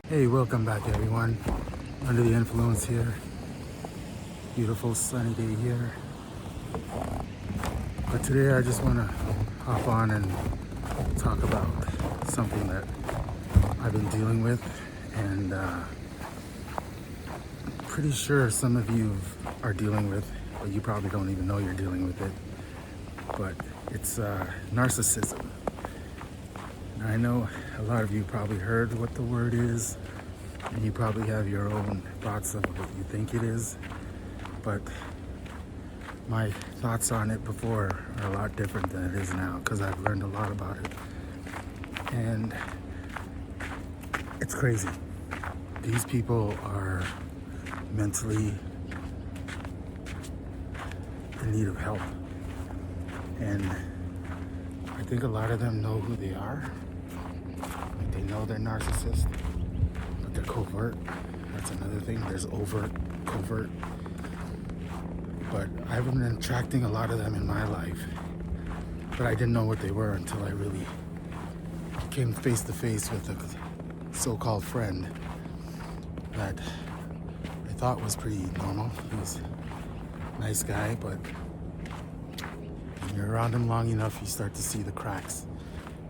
Hey, welcome back everyone. Under the influence here. Beautiful sunny day here. But today I just want to hop on and talk about something that I've been dealing with, and pretty sure some of you are dealing with, but you probably don't even know you're dealing with it. But it's narcissism. Now, I know a lot of you probably heard what the word is, and you probably have your own thoughts of what you think it is, but my thoughts on it before are a lot different than it is now, because I've learned a lot about it. And it's crazy. These people are mentally in need of help, and I think a lot of them know who they are. Like, they know they're narcissists, but they're covert. That's another thing. There's overt, covert. But I've been attracting a lot of them in my life, but I didn't know what they were until I really came face to face with a so-called friend that I thought was pretty normal. He was a nice guy, but when you're around him long enough, you start to see the cracks.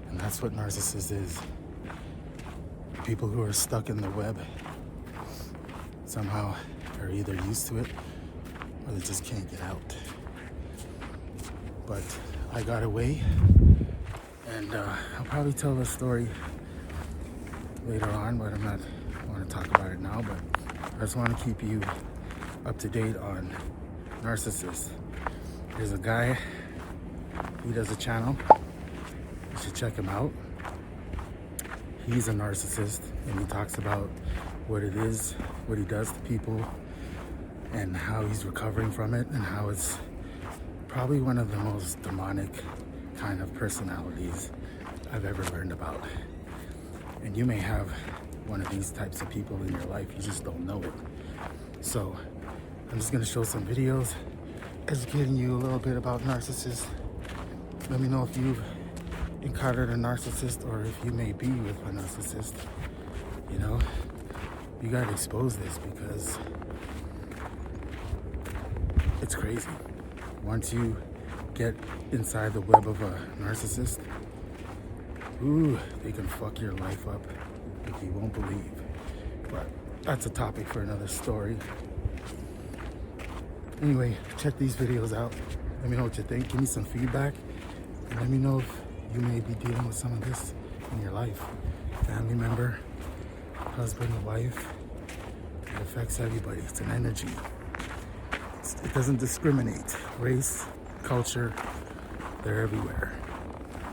And that's what narcissist is. People who are stuck in the web somehow are either used to it or they just can't get out. But I got away, and I'll probably tell the story later on, but I want to talk about it now. But I just want to keep you up to date on narcissists. There's a guy, he does a channel, you should check him out. He's a narcissist, and he talks about what it is, what he does to people, and how he's recovering from it, and how it's probably one of the most demonic kind of personalities I've ever learned about. And you may have one of these types of people in your life, you just don't know it. So I'm just gonna show some videos educating you a little bit about narcissists. Let me know if you've encountered a narcissist, or if you may be with a narcissist. You know, you gotta expose this, because it's crazy. Once you get inside the web of a narcissist, ooh, they can fuck your life up like you won't believe. But that's a topic for another story. Anyway, check these videos out. Let me know what you think. Give me some feedback, and let me know if you may be dealing with some of this in your life. Family member, husband, wife. It affects everybody. It's an energy. It doesn't discriminate. Race, culture, they're everywhere.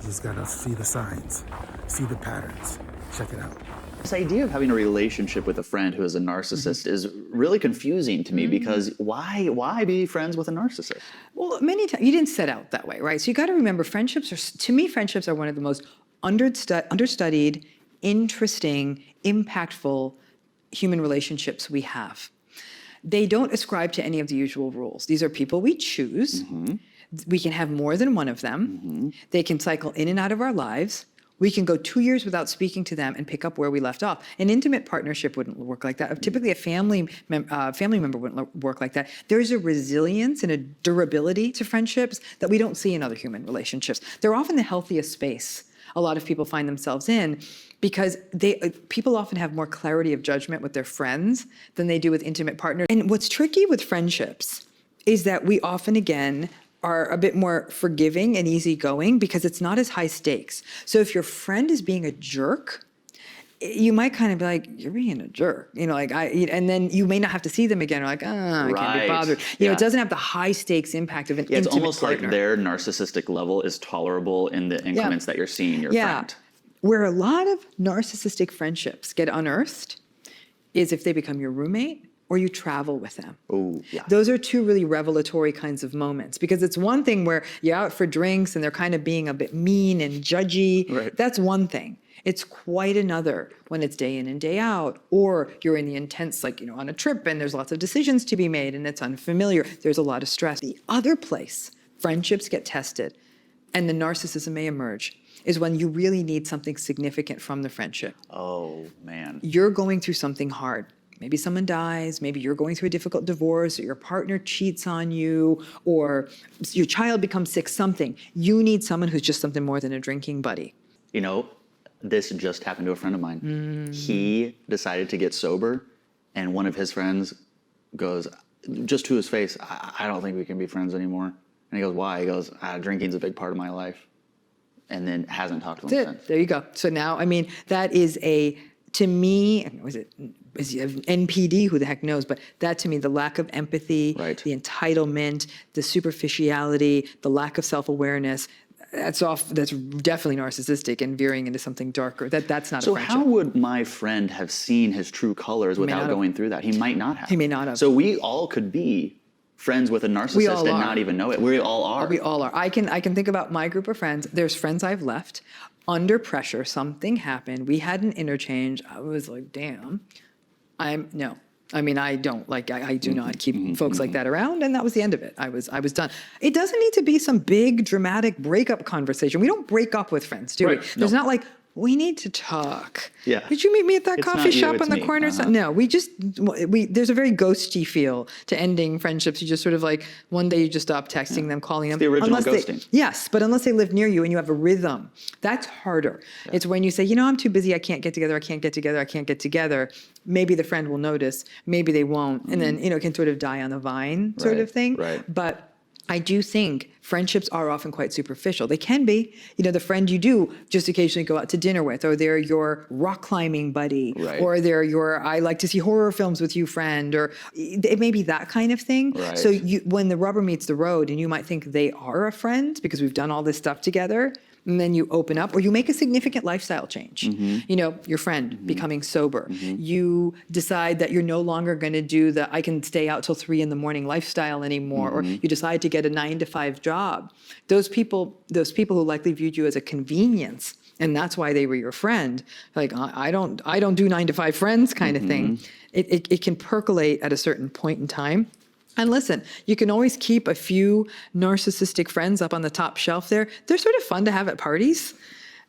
You just gotta see the signs, see the patterns. Check it out. This idea of having a relationship with a friend who is a narcissist is really confusing to me, because why be friends with a narcissist? Well, many times you didn't set out that way, right? So you got to remember, to me, friendships are one of the most understudied, interesting, impactful human relationships we have. They don't ascribe to any of the usual rules. These are people we choose. We can have more than one of them. They can cycle in and out of our lives. We can go 2 years without speaking to them and pick up where we left off. An intimate partnership wouldn't work like that. Typically, a family member wouldn't work like that. There's a resilience and a durability to friendships that we don't see in other human relationships. They're often the healthiest space a lot of people find themselves in, because people often have more clarity of judgment with their friends than they do with intimate partners. And what's tricky with friendships is that we often, again, are a bit more forgiving and easygoing, because it's not as high stakes. So if your friend is being a jerk, you might kind of be like, you're being a jerk, and then you may not have to see them again. You're like, I can't be bothered. It doesn't have the high stakes impact of an intimate partner. It's almost like their narcissistic level is tolerable in the increments that you're seeing your friend. Where a lot of narcissistic friendships get unearthed is if they become your roommate or you travel with them. Oh, yeah. Those are two really revelatory kinds of moments, because it's one thing where you're out for drinks and they're kind of being a bit mean and judgy. Right. That's one thing. It's quite another when it's day in and day out, or you're in the intense, on a trip and there's lots of decisions to be made and it's unfamiliar. There's a lot of stress. The other place friendships get tested and the narcissism may emerge is when you really need something significant from the friendship. Oh, man. You're going through something hard. Maybe someone dies, maybe you're going through a difficult divorce, or your partner cheats on you, or your child becomes sick, something. You need someone who's just something more than a drinking buddy. You know, this just happened to a friend of mine. He decided to get sober, and one of his friends goes, just to his face, I don't think we can be friends anymore. And he goes, why? He goes, drinking's a big part of my life. And then hasn't talked to him since. There you go. So now, I mean, that is to me, was it NPD? Who the heck knows? But that to me, the lack of empathy, Right. the entitlement, the superficiality, the lack of self-awareness, that's definitely narcissistic and veering into something darker. That's not a So friendship. how would my friend have seen his true colors without not going through that? He might not have. He may not have. So we all could be friends with a narcissist all and are. not even know it. We all are. We all are. I can think about my group of friends. There's friends I've left under pressure. Something happened. We had an interchange. I was like, damn. No. I mean, I don't like. I do not keep folks like that around, and that was the end of it. I was done. It doesn't need to be some big dramatic breakup conversation. We don't break up with friends, do we? Right. There's No. not like, we need to talk. Yeah. Did you meet me at that It's coffee not you, shop it's on the me. corner? Uh-huh. No, there's a very ghosty feel to ending friendships. You just sort of like, one day you just stop texting them, calling them. the original Unless ghosting. Yes, but unless they live near you and you have a rhythm, that's harder. Yeah. It's when you say, I'm too busy, I can't get together, maybe the friend will notice, maybe they won't. And then, it can sort of die on the vine sort Right, of thing. right. But I do think friendships are often quite superficial. They can be. The friend you do just occasionally go out to dinner with, or they're your rock climbing buddy, Right. or they're your I like to see horror films with you friend, or it may be that kind of thing. Right. So when the rubber meets the road and you might think they are a friend because we've done all this stuff together, and then you open up, or you make a significant lifestyle change. Your friend becoming sober. You decide that you're no longer going to do the I can stay out till 3 a.m. lifestyle anymore, or you decide to get a 9-to-5 job. Those people who likely viewed you as a convenience, and that's why they were your friend. Like, I don't do 9-to-5 friends kind of thing. It can percolate at a certain point in time. And listen, you can always keep a few narcissistic friends up on the top shelf there. They're sort of fun to have at parties.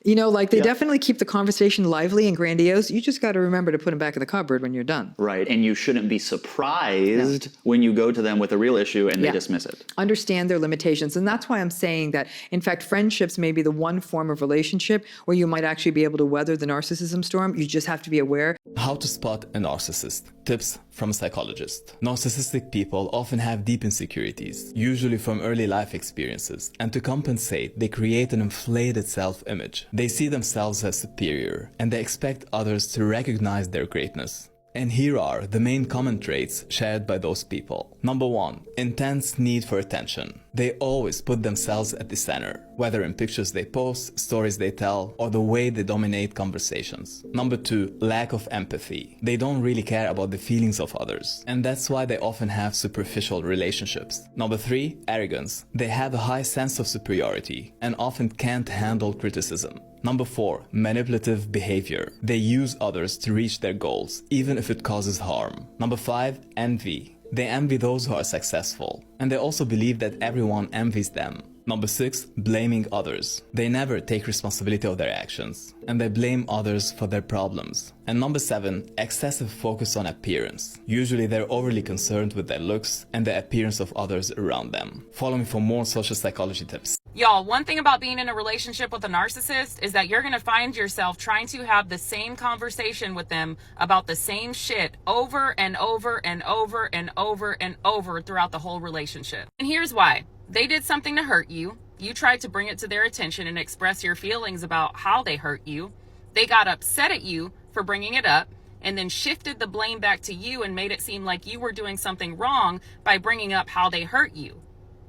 They definitely keep the conversation lively and grandiose. You just got to remember to put them back in the cupboard when you're done. Right. And you shouldn't be surprised when you go to them with a real issue and they dismiss it. Understand their limitations. And that's why I'm saying that, in fact, friendships may be the one form of relationship where you might actually be able to weather the narcissism storm. You just have to be aware. How to spot a narcissist. Tips from a psychologist. Narcissistic people often have deep insecurities, usually from early life experiences, and to compensate, they create an inflated self-image. They see themselves as superior, and they expect others to recognize their greatness. And here are the main common traits shared by those people. Number 1. Intense need for attention. They always put themselves at the center, whether in pictures they post, stories they tell, or the way they dominate conversations. Number 2. Lack of empathy. They don't really care about the feelings of others, and that's why they often have superficial relationships. Number 3. Arrogance. They have a high sense of superiority and often can't handle criticism. Number 4. Manipulative behavior. They use others to reach their goals, even if it causes harm. Number 5. Envy. They envy those who are successful, and they also believe that everyone envies them. Number 6. Blaming others. They never take responsibility of their actions, and they blame others for their problems. And number 7. Excessive focus on appearance. Usually they're overly concerned with their looks and the appearance of others around them. Follow me for more social psychology tips. Y'all, one thing about being in a relationship with a narcissist is that you're going to find yourself trying to have the same conversation with them about the same shit over and over and over and over and over throughout the whole relationship. And here's why. They did something to hurt you. You tried to bring it to their attention and express your feelings about how they hurt you. They got upset at you for bringing it up and then shifted the blame back to you and made it seem like you were doing something wrong by bringing up how they hurt you.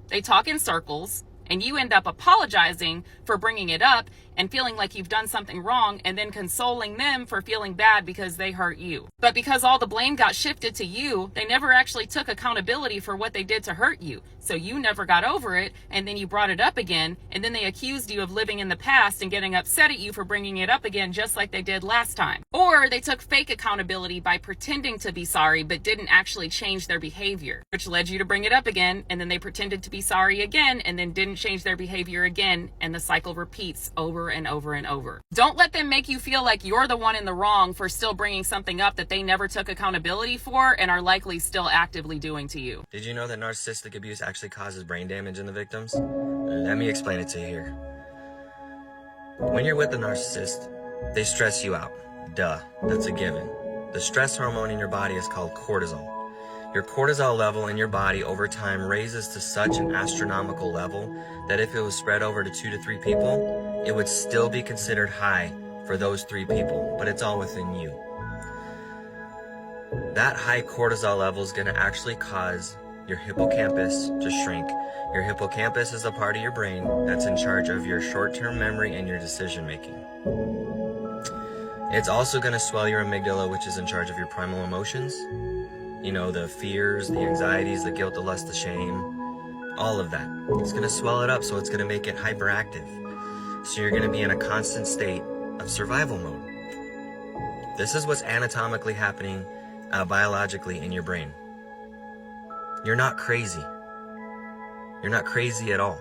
They talk in circles, and you end up apologizing for bringing it up and feeling like you've done something wrong, and then consoling them for feeling bad because they hurt you. But because all the blame got shifted to you, they never actually took accountability for what they did to hurt you. So you never got over it, and then you brought it up again, and then they accused you of living in the past and getting upset at you for bringing it up again just like they did last time. Or they took fake accountability by pretending to be sorry but didn't actually change their behavior, which led you to bring it up again, and then they pretended to be sorry again and then didn't change their behavior again, and the cycle repeats over over and over and over. Don't let them make you feel like you're the one in the wrong for still bringing something up that they never took accountability for and are likely still actively doing to you. Did you know that narcissistic abuse actually causes brain damage in the victims? Let me explain it to you here. When you're with a narcissist, they stress you out. Duh, that's a given. The stress hormone in your body is called cortisol. Your cortisol level in your body over time raises to such an astronomical level that if it was spread over to 2 to 3 people, it would still be considered high for those 3 people, but it's all within you. That high cortisol level is going to actually cause your hippocampus to shrink. Your hippocampus is a part of your brain that's in charge of your short-term memory and your decision making. It's also going to swell your amygdala, which is in charge of your primal emotions. You know, the fears, the anxieties, the guilt, the lust, the shame, all of that. It's going to swell it up, so it's going to make it hyperactive. So you're going to be in a constant state of survival mode. This is what's anatomically happening biologically in your brain. You're not crazy. You're not crazy at all.